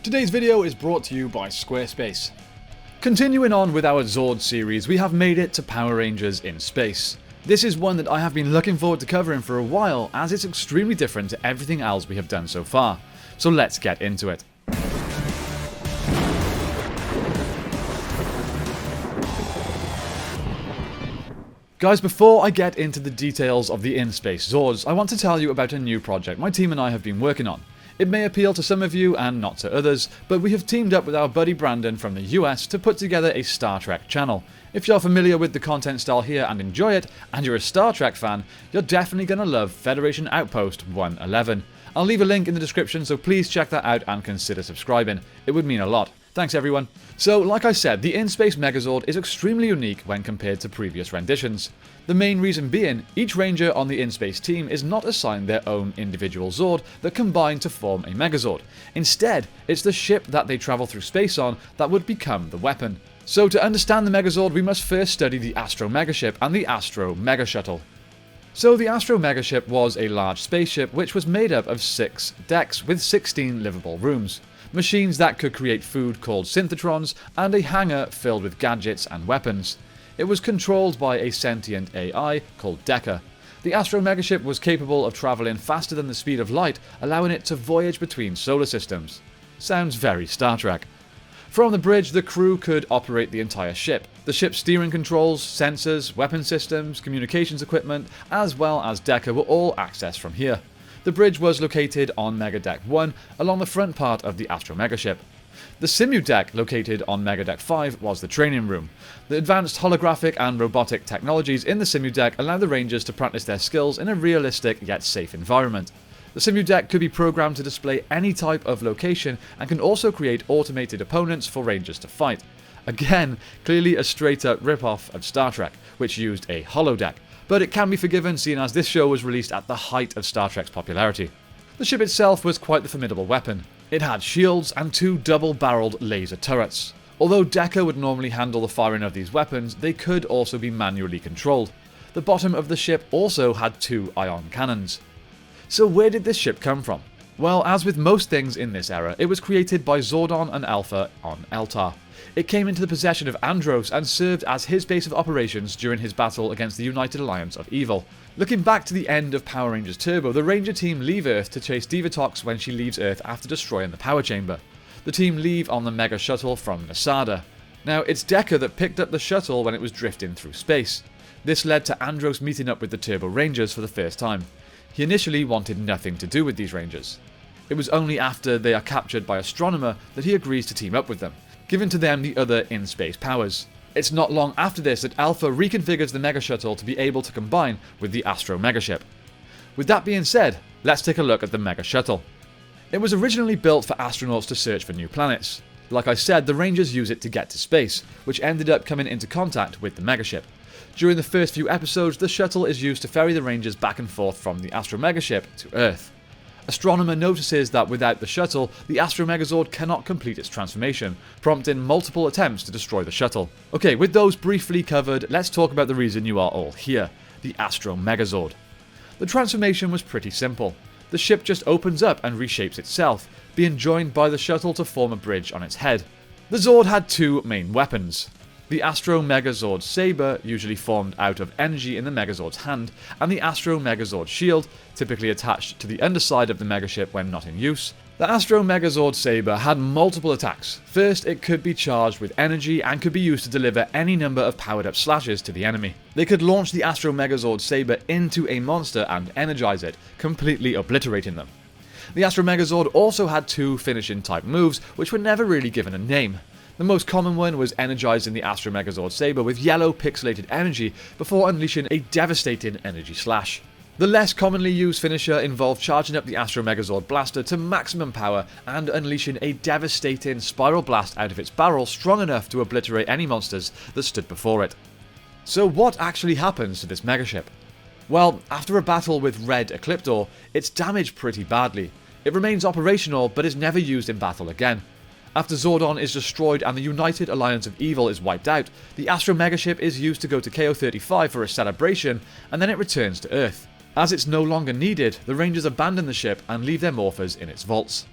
Today's video is brought to you by Squarespace. Continuing on with our Zord series, we have made it to Power Rangers in Space. This is one that I have been looking forward to covering for a while, as it's extremely different to everything else we have done so far. So let's get into it. Guys, before I get into the details of the In Space Zords, I want to tell you about a new project my team and I have been working on. It may appeal to some of you and not to others, but we have teamed up with our buddy Brandon from the US to put together a Star Trek channel. If you're familiar with the content style here and enjoy it, and you're a Star Trek fan, you're definitely going to love Federation Outpost 111. I'll leave a link in the description, so please check that out and consider subscribing. It would mean a lot. Thanks everyone. So, like I said, the In Space Megazord is extremely unique when compared to previous renditions. The main reason being, each Ranger on the In Space team is not assigned their own individual Zord that combine to form a Megazord. Instead, it's the ship that they travel through space on that would become the weapon. So to understand the Megazord, we must first study the Astro Mega ship and the Astro Mega Shuttle. So the Astro Mega ship was a large spaceship which was made up of 6 decks with 16 livable rooms, machines that could create food called synthotrons, and a hangar filled with gadgets and weapons. It was controlled by a sentient AI called Decker. The Astro Mega ship was capable of travelling faster than the speed of light, allowing it to voyage between solar systems. Sounds very Star Trek. From the bridge, the crew could operate the entire ship. The ship's steering controls, sensors, weapon systems, communications equipment, as well as Decker were all accessed from here. The bridge was located on Mega Deck 1, along the front part of the Astro Mega ship. The Simu deck, located on Mega Deck 5, was the training room. The advanced holographic and robotic technologies in the Simu deck allow the Rangers to practice their skills in a realistic yet safe environment. The Simu deck could be programmed to display any type of location and can also create automated opponents for Rangers to fight. Again, clearly a straight-up rip-off of Star Trek, which used a holodeck, but it can be forgiven seeing as this show was released at the height of Star Trek's popularity. The ship itself was quite the formidable weapon. It had shields and 2 double-barreled laser turrets. Although Decker would normally handle the firing of these weapons, they could also be manually controlled. The bottom of the ship also had 2 ion cannons. So where did this ship come from? Well, as with most things in this era, it was created by Zordon and Alpha on Eltar. It came into the possession of Andros and served as his base of operations during his battle against the United Alliance of Evil. Looking back to the end of Power Rangers Turbo, the Ranger team leave Earth to chase Divatox when she leaves Earth after destroying the power chamber. The team leave on the Mega Shuttle from Nasada. Now, it's Decker that picked up the shuttle when it was drifting through space. This led to Andros meeting up with the Turbo Rangers for the first time. He initially wanted nothing to do with these Rangers. It was only after they are captured by Astronomer that he agrees to team up with them, giving to them the other in-space powers. It's not long after this that Alpha reconfigures the Mega Shuttle to be able to combine with the Astro Mega ship. With that being said, let's take a look at the Mega Shuttle. It was originally built for astronauts to search for new planets. Like I said, the Rangers use it to get to space, which ended up coming into contact with the Mega ship. During the first few episodes, the shuttle is used to ferry the Rangers back and forth from the Astro Mega ship to Earth. Astronomer notices that without the shuttle, the Astro Megazord cannot complete its transformation, prompting multiple attempts to destroy the shuttle. Okay, with those briefly covered, let's talk about the reason you are all here, the Astro Megazord. The transformation was pretty simple. The ship just opens up and reshapes itself, being joined by the shuttle to form a bridge on its head. The Zord had 2 main weapons. The Astro Megazord Saber, usually formed out of energy in the Megazord's hand, and the Astro Megazord Shield, typically attached to the underside of the Megaship when not in use. The Astro Megazord Saber had multiple attacks. First, it could be charged with energy and could be used to deliver any number of powered-up slashes to the enemy. They could launch the Astro Megazord Saber into a monster and energize it, completely obliterating them. The Astro Megazord also had 2 finishing type moves, which were never really given a name. The most common one was energizing the Astro Megazord Saber with yellow pixelated energy before unleashing a devastating energy slash. The less commonly used finisher involved charging up the Astro Megazord blaster to maximum power and unleashing a devastating spiral blast out of its barrel strong enough to obliterate any monsters that stood before it. So what actually happens to this megaship? Well, after a battle with Red Ecliptor, it's damaged pretty badly. It remains operational but is never used in battle again. After Zordon is destroyed and the United Alliance of Evil is wiped out, the Astro Megaship is used to go to KO-35 for a celebration, and then it returns to Earth. As it's no longer needed, the Rangers abandon the ship and leave their morphers in its vaults.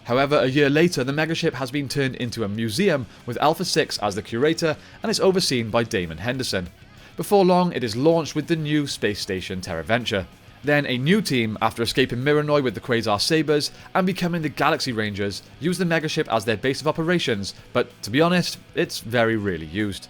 However, a year later, the Megaship has been turned into a museum with Alpha 6 as the curator, and is overseen by Damon Henderson. Before long, it is launched with the new space station TerraVenture. Then a new team, after escaping Miranoi with the Quasar Sabres and becoming the Galaxy Rangers, use the Megaship as their base of operations, but to be honest, it's very rarely used.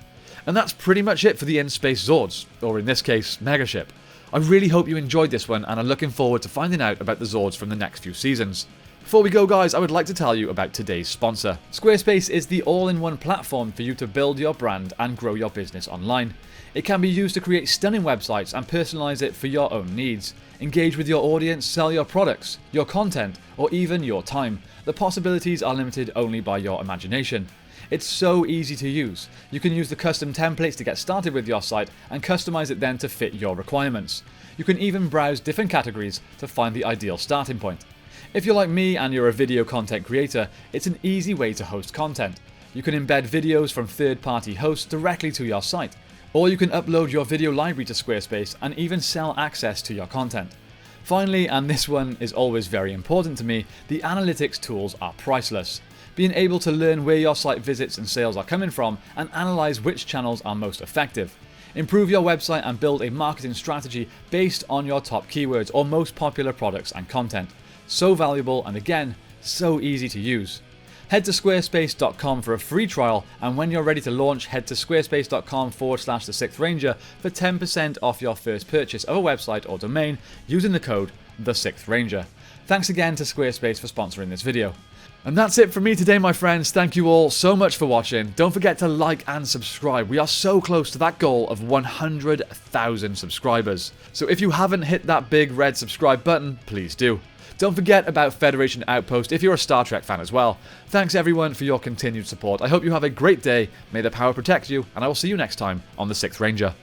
And that's pretty much it for the In Space Zords, or in this case, Megaship. I really hope you enjoyed this one and are looking forward to finding out about the Zords from the next few seasons. Before we go guys, I would like to tell you about today's sponsor. Squarespace is the all-in-one platform for you to build your brand and grow your business online. It can be used to create stunning websites and personalize it for your own needs. Engage with your audience, sell your products, your content, or even your time. The possibilities are limited only by your imagination. It's so easy to use. You can use the custom templates to get started with your site and customize it then to fit your requirements. You can even browse different categories to find the ideal starting point. If you're like me and you're a video content creator, it's an easy way to host content. You can embed videos from third-party hosts directly to your site, or you can upload your video library to Squarespace and even sell access to your content. Finally, and this one is always very important to me, the analytics tools are priceless. Being able to learn where your site visits and sales are coming from and analyze which channels are most effective. Improve your website and build a marketing strategy based on your top keywords or most popular products and content. So valuable and again, so easy to use. Head to squarespace.com for a free trial, and when you're ready to launch, head to squarespace.com/the Sixth Ranger for 10% off your first purchase of a website or domain using the code the Sixth Ranger. Thanks again to Squarespace for sponsoring this video. And that's it from me today, my friends. Thank you all so much for watching. Don't forget to like and subscribe. We are so close to that goal of 100,000 subscribers. So if you haven't hit that big red subscribe button, please do. Don't forget about Federation Outpost if you're a Star Trek fan as well. Thanks everyone for your continued support. I hope you have a great day. May the power protect you, and I will see you next time on the Sixth Ranger.